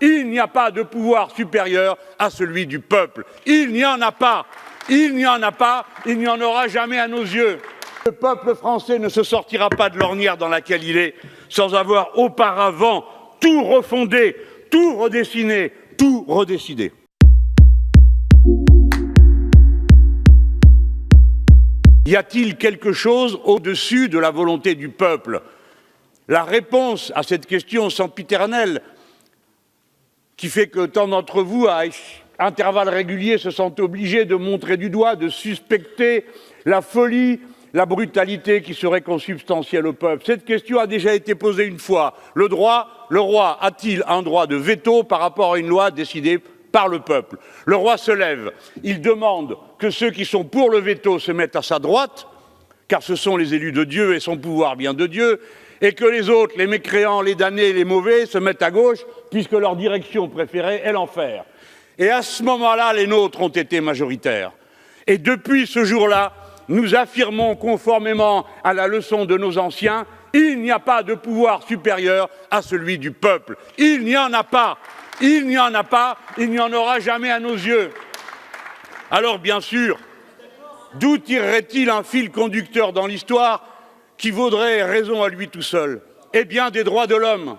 Il n'y a pas de pouvoir supérieur à celui du peuple. Il n'y en a pas. Il n'y en a pas. Il n'y en aura jamais à nos yeux. Le peuple français ne se sortira pas de l'ornière dans laquelle il est sans avoir auparavant tout refondé, tout redessiné, tout redécidé. Y a-t-il quelque chose au-dessus de la volonté du peuple? La réponse à cette question sempiternelle, qui fait que tant d'entre vous, à intervalles réguliers, se sentent obligés de montrer du doigt, de suspecter la folie, la brutalité qui serait consubstantielle au peuple. Cette question a déjà été posée une fois. Le roi a-t-il un droit de veto par rapport à une loi décidée par le peuple? Le roi se lève, il demande que ceux qui sont pour le veto se mettent à sa droite, car ce sont les élus de Dieu et son pouvoir vient de Dieu, et que les autres, les mécréants, les damnés, les mauvais, se mettent à gauche, puisque leur direction préférée est l'enfer. Et à ce moment-là, les nôtres ont été majoritaires. Et depuis ce jour-là, nous affirmons conformément à la leçon de nos anciens, il n'y a pas de pouvoir supérieur à celui du peuple. Il n'y en a pas. Il n'y en a pas, il n'y en aura jamais à nos yeux. Alors bien sûr, d'où tirerait-il un fil conducteur dans l'histoire qui vaudrait raison à lui tout seul? Eh bien, des droits de l'homme.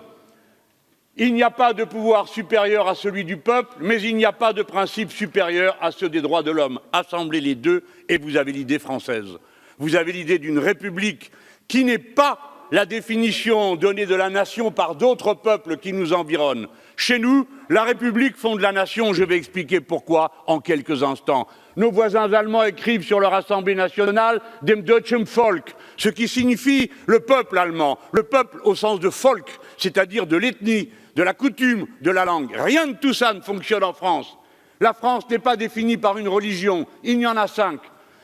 Il n'y a pas de pouvoir supérieur à celui du peuple, mais il n'y a pas de principe supérieur à ceux des droits de l'homme. Assemblez les deux et vous avez l'idée française. Vous avez l'idée d'une république qui n'est pas la définition donnée de la nation par d'autres peuples qui nous environnent. Chez nous, la République fonde la nation, je vais expliquer pourquoi en quelques instants. Nos voisins allemands écrivent sur leur Assemblée nationale « dem deutschen Volk », ce qui signifie le peuple allemand, le peuple au sens de folk, c'est-à-dire de l'ethnie, de la coutume, de la langue. Rien de tout ça ne fonctionne en France. La France n'est pas définie par une religion, il y en a 5.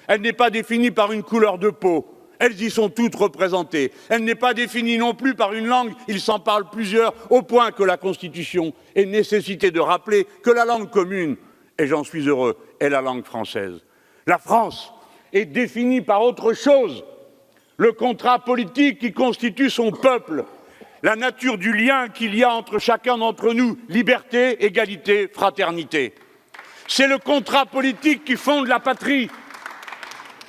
Elle n'est pas définie par une couleur de peau. Elles y sont toutes représentées. Elle n'est pas définie non plus par une langue, il s'en parle plusieurs, au point que la Constitution est nécessité de rappeler que la langue commune, et j'en suis heureux, est la langue française. La France est définie par autre chose, le contrat politique qui constitue son peuple, la nature du lien qu'il y a entre chacun d'entre nous, liberté, égalité, fraternité. C'est le contrat politique qui fonde la patrie.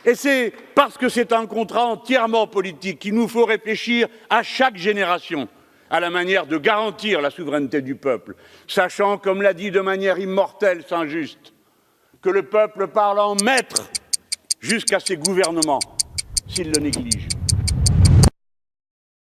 Et c'est parce que c'est un contrat entièrement politique qu'il nous faut réfléchir à chaque génération à la manière de garantir la souveraineté du peuple, sachant, comme l'a dit de manière immortelle Saint-Just, que le peuple parle en maître jusqu'à ses gouvernements s'il le néglige.